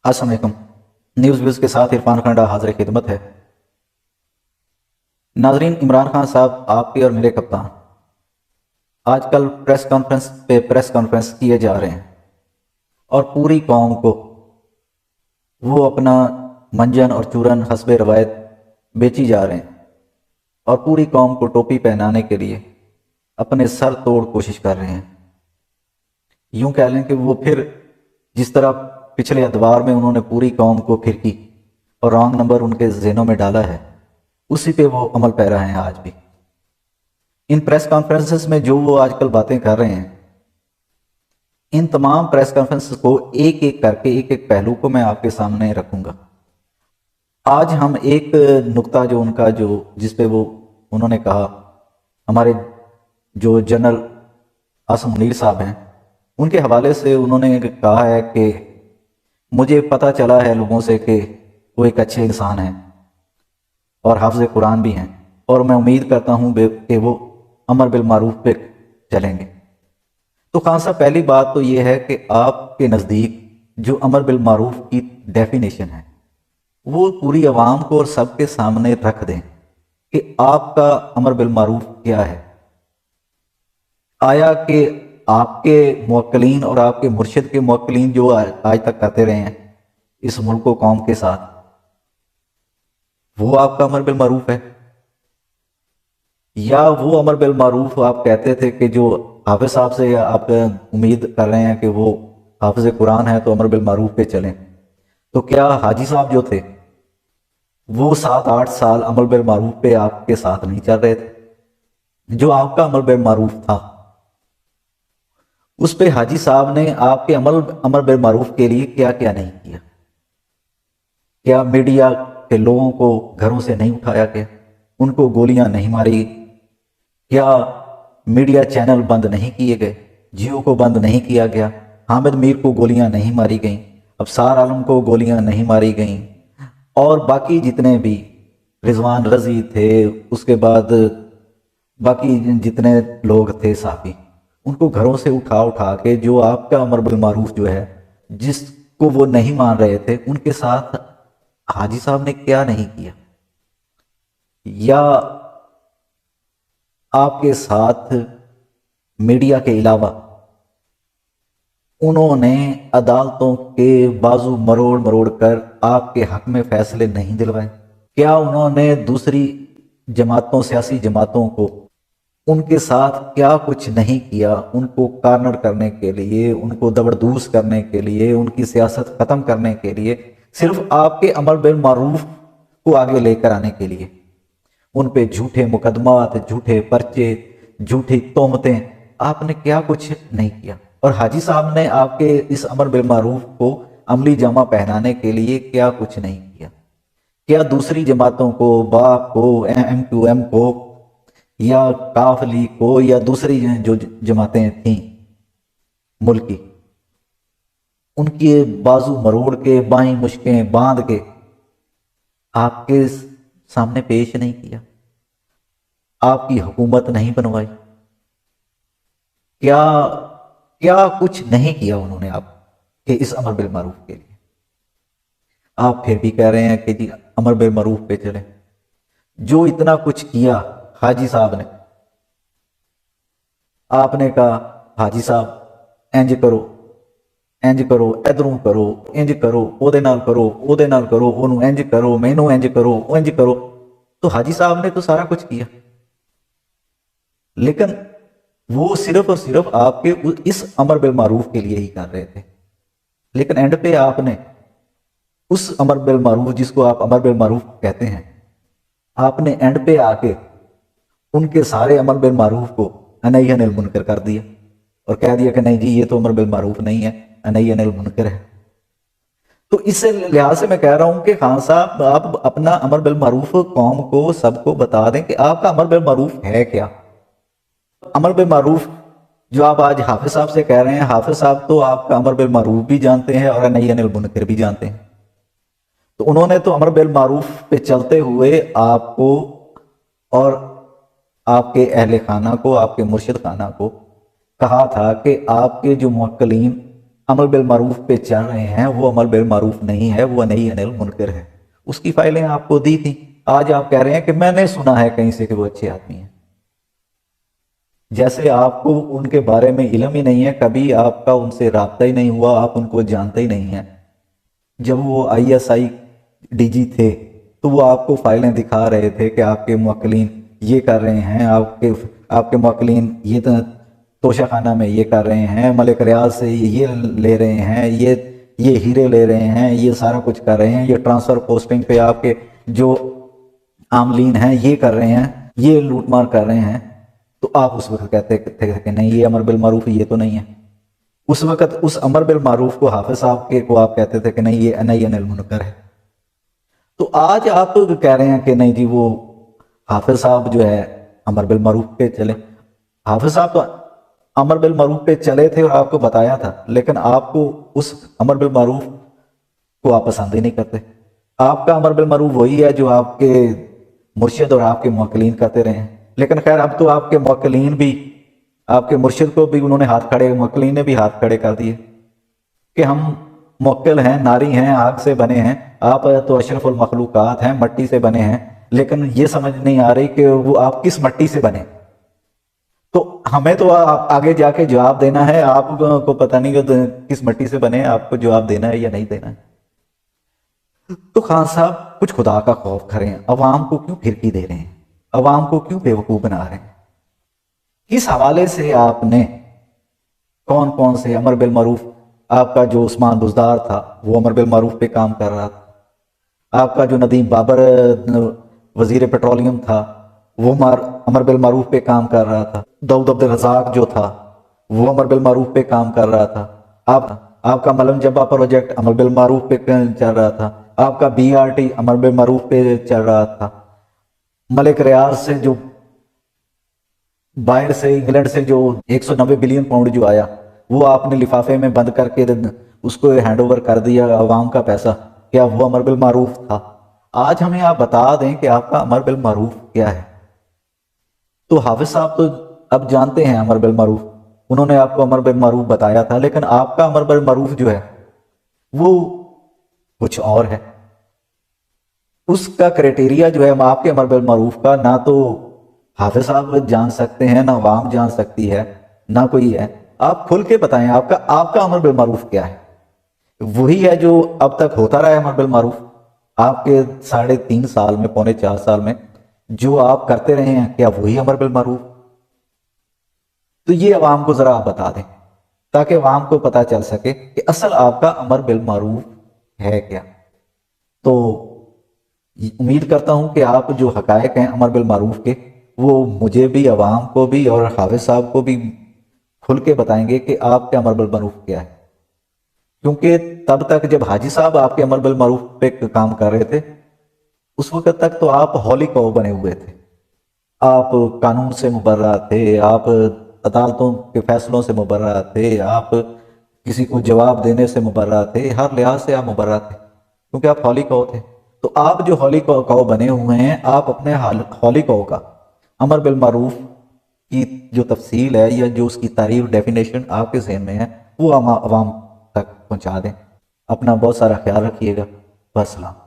अस्सलाम वालेकुम। News views के साथ इरफान खंडा हाजिर खिदमत है। नाजरीन, इमरान खान साहब आपके और मेरे कप्तान आजकल प्रेस कॉन्फ्रेंस किए जा रहे हैं और पूरी कौम को वो अपना मंजन और चूरन हस्बे रवायत बेची जा रहे हैं और पूरी कौम को टोपी पहनाने के लिए अपने सर तोड़ कोशिश कर रहे हैं। यूं कह लें कि वो फिर जिस तरह पिछले अदवार में उन्होंने पूरी कौम को फिरकी और रॉन्ग नंबर उनके जहनों में डाला है, उसी पे वो अमल पैरा हैं आज भी। इन प्रेस कॉन्फ्रेंसेस में जो वो आजकल बातें कर रहे हैं, इन तमाम प्रेस कॉन्फ्रेंसेस को एक एक करके एक एक पहलू को मैं आपके सामने रखूंगा। आज हम एक नुक्ता जो उनका जिस पे वो उन्होंने कहा, हमारे जो जनरल आसिम मुनीर साहब हैं, उनके हवाले से उन्होंने कहा है कि मुझे पता चला है लोगों से कि वो एक अच्छे इंसान हैं और हाफ़िज़ कुरान भी हैं, और मैं उम्मीद करता हूँ कि वो अमर बिल मारूफ पे चलेंगे। तो खान साहब, पहली बात तो ये है कि आपके नज़दीक जो अमर बिल मारूफ की डेफिनेशन है वो पूरी आवाम को और सबके सामने रख दें कि आपका अमर बिल मारूफ क्या है। आया कि आपके मुवक्किलीन और आपके मुर्शिद के मुवक्किलीन जो आज तक करते रहे हैं इस मुल्क को कौम के साथ, वो आपका अमर बिल मारूफ है, या वो अमर बिल मारूफ आप कहते थे कि जो हाफिज साहब से आप उम्मीद कर रहे हैं कि वो हाफिज कुरान है तो अमर बिल मारूफ पे चलें। तो क्या हाजी साहब जो थे वो 7-8 साल अमर बिल मारूफ पे आपके साथ नहीं चल रहे थे? जो आपका अमर बिल मारूफ था उस पे हाजी साहब ने आपके अमर बिल मारूफ के लिए क्या क्या नहीं किया? क्या मीडिया के लोगों को घरों से नहीं उठाया गया? उनको गोलियां नहीं मारी? क्या मीडिया चैनल बंद नहीं किए गए? जियो को बंद नहीं किया गया? हामिद मीर को गोलियां नहीं मारी गईं? अबसार आलम को गोलियां नहीं मारी गईं? और बाकी जितने भी रिजवान रजी थे, उसके बाद बाकी जितने लोग थे साफी, उनको घरों से उठा उठा के जो आपका अमर बिल मारूफ जो है जिसको वो नहीं मान रहे थे, उनके साथ हाजी साहब ने क्या नहीं किया? या आपके साथ मीडिया के अलावा उन्होंने अदालतों के बाजू मरोड़ मरोड़ कर आपके हक में फैसले नहीं दिलवाए? क्या उन्होंने दूसरी जमातों, सियासी जमातों को, उनके साथ क्या कुछ नहीं किया उनको कार्नर करने के लिए, उनको दबरदूस करने के लिए, उनकी सियासत ख़त्म करने के लिए, सिर्फ आपके अमर बिल मारूफ को आगे लेकर आने के लिए? उन पे झूठे मुकदमात, झूठे पर्चे, झूठी तोहमतें, आपने क्या कुछ नहीं किया? और हाजी साहब ने आपके इस अमर बिल मारूफ को अमली जामा पहनाने के लिए क्या कुछ नहीं किया? क्या दूसरी जमातों को, बाप को, MQM को, या काफ लीग को, या दूसरी जो जमातें थीं मुल्क की, उनके बाजू मरोड़ के, बाहीं मुश्कें बांध के आपके सामने पेश नहीं किया? आपकी हुकूमत नहीं बनवाई? क्या क्या कुछ नहीं किया उन्होंने आपके इस अमर बिल मारूफ के लिए? आप फिर भी कह रहे हैं कि जी अमर बिल मारूफ पे चले। जो इतना कुछ किया हाजी साहब ने, आपने कहा हाजी साहब इंज करो, इंज करो, इधरों करो, इंज करो, ओदे नाल करो, ओदे नाल करो, ओनू इंज करो, मैनू इंज करो, इंज करो। तो हाजी साहब ने तो सारा कुछ किया, लेकिन वो सिर्फ और सिर्फ आपके इस अमर बिल मारूफ के लिए ही कर रहे थे। लेकिन एंड पे आपने उस अमर बिल मारूफ, जिसको आप अमर बिल मारूफ कहते हैं, आपने एंड पे आके उनके सारे अमर बिल मारूफ को अनई अनिल मुनकर कर दिया और कह दिया कि नहीं जी ये तो अमर बिल मारूफ नहीं है, अनई अनिल मुनकर है। तो इस लिहाज से मैं कह रहा हूं कि खान साहब, आप अपना अमर बिल मारूफ कौम को, सबको बता दें कि आपका अमर बिल मारूफ है क्या। अमर बिल मारूफ जो आप आज हाफिज साहब से कह रहे हैं, हाफिज साहब तो आपका अमर बिल मारूफ भी जानते हैं और अनई अनिल मुनकर भी जानते हैं। तो उन्होंने तो अमर बिल मारूफ पे चलते हुए आपको और आपके अहले खाना को, आपके मुर्शिद खाना को कहा था कि आपके जो मुवक्किलीन अमल बिल मारूफ पे चल रहे हैं, वो अमल बिल मारूफ नहीं है, वो नही अनिल मुनकर है। उसकी फाइलें आपको दी थी। आज आप कह रहे हैं कि मैंने सुना है कहीं से कि वो अच्छे आदमी हैं, जैसे आपको उनके बारे में इल्म ही नहीं है, कभी आपका उनसे राब्ता ही नहीं हुआ, आप उनको जानते ही नहीं हैं। जब वो ISI DG थे तो वो आपको फाइलें दिखा रहे थे कि आपके मुवक्किलीन ये कर रहे हैं, आपके मुवक्किलीन ये तोशा खाना में ये कर रहे हैं, मलिक रियाज से ये ले रहे हैं, ये हीरे ले रहे हैं, ये सारा कुछ कर रहे हैं, ये ट्रांसफ़र पोस्टिंग पे आपके जो आमलीन हैं ये कर रहे हैं, ये लूटमार कर रहे हैं। तो आप उस वक्त कहते थे कि नहीं ये अमर बिल मारूफ ये तो नहीं है। उस वक्त उस अमर बिल मारूफ को हाफिज साहब के को आप कहते थे कि नहीं ये नही अनिल मुनकर है। तो आज आप कह रहे हैं कि नहीं जी वो हाफिज साहब जो है अमर बिल मारूफ पे चले। हाफिज साहब तो अमर बिल मारूफ पे चले थे और आपको बताया था, लेकिन आपको उस अमर बिल मारूफ को आप पसंद ही नहीं करते। आपका अमर बिल मारूफ वही है जो आपके मुर्शिद और आपके मुवक्किलीन करते रहे हैं। लेकिन खैर अब तो आपके मुवक्किलीन भी, आपके मुर्शिद को भी उन्होंने हाथ खड़े, मुवक्किलीन ने भी हाथ खड़े कर दिए कि हम मुवक्किल हैं, नारी हैं, आग से बने हैं, आप तो अशरफुल मखलूकात हैं, मट्टी से बने हैं। लेकिन ये समझ नहीं आ रही कि वो आप किस मट्टी से बने। तो हमें तो आप आगे जाके जवाब देना है, आपको पता नहीं कि किस मट्टी से बने, आपको जवाब देना है या नहीं देना है। तो खान साहब कुछ खुदा का खौफ करें, अवाम को क्यों फिरकी दे रहे हैं, अवाम को क्यों बेवकूफ बना रहे हैं। किस हवाले से आपने कौन कौन से अमर बिल मारूफ, आपका जो उस्मान बुजदार था वो अमर बिल मारूफ पे काम कर रहा था, आपका जो नदीम बाबर वजीर पेट्रोलियम था वो अमर बिल मारूफ पे काम कर रहा था, दाऊद अब्दुल रज़ाक जो था वो अमर बिल मारूफ पे काम कर रहा था, आपका मलम जब्बा प्रोजेक्ट अमर बिल मारूफ पे चल रहा था, आपका BRT अमर बिल मारूफ पे चल रहा था। मलिक रियाज से जो बाहर से इंग्लैंड से जो 190 बिलियन पाउंड जो आया वो आपने लिफाफे में बंद करके उसको हैंड ओवर कर दिया, अवाम का पैसा, क्या वो अमर बिल मारूफ था? आज हमें आप बता दें कि आपका अमर बिल मारूफ क्या है। तो हाफिज साहब तो अब जानते हैं अमर बिल मारूफ, उन्होंने आपको अमर बिल मारूफ बताया था, लेकिन आपका अमर बिल मारूफ जो है वो कुछ और है। उसका क्राइटेरिया जो है आपके अमर बिल मारूफ का ना तो हाफिज साहब जान सकते हैं, ना अवाम जान सकती है, ना कोई है। आप खुल के बताएं आपका अमर बिल मारूफ क्या है। वही है जो अब तक होता रहा है अमर बिल मारूफ, आपके 3.5 साल में, 4.25 साल में जो आप करते रहे हैं, क्या वही अमर बिल मारूफ? तो ये अवाम को जरा आप बता दें ताकि अवाम को पता चल सके कि असल आपका अमर बिल मारूफ है क्या। तो उम्मीद करता हूं कि आप जो हकायक हैं अमर बिल मारूफ के वो मुझे भी, अवाम को भी और हाफिज साहब को भी खुल के बताएंगे कि आपके अमर बिल मारूफ क्या है। क्योंकि तब तक जब हाजी साहब आपके अमर बिल मारूफ पे काम कर रहे थे उस वक्त तक तो आप हॉली कौ बने हुए थे, आप कानून से मुबर्रा थे, आप अदालतों के फैसलों से मुबर्रा थे, आप किसी को जवाब देने से मुबर्रा थे, हर लिहाज से आप मुबर्रा थे क्योंकि आप हॉली कौ थे। तो आप जो हॉली कौ बने हुए हैं, आप अपने हॉली कौ का अमर बिल मारूफ की जो तफसील है या जो उसकी तारीफ डेफिनेशन आपके जहन में है वो आवाम तक पहुंचा दें। अपना बहुत सारा ख्याल रखिएगा। वस्सलाम।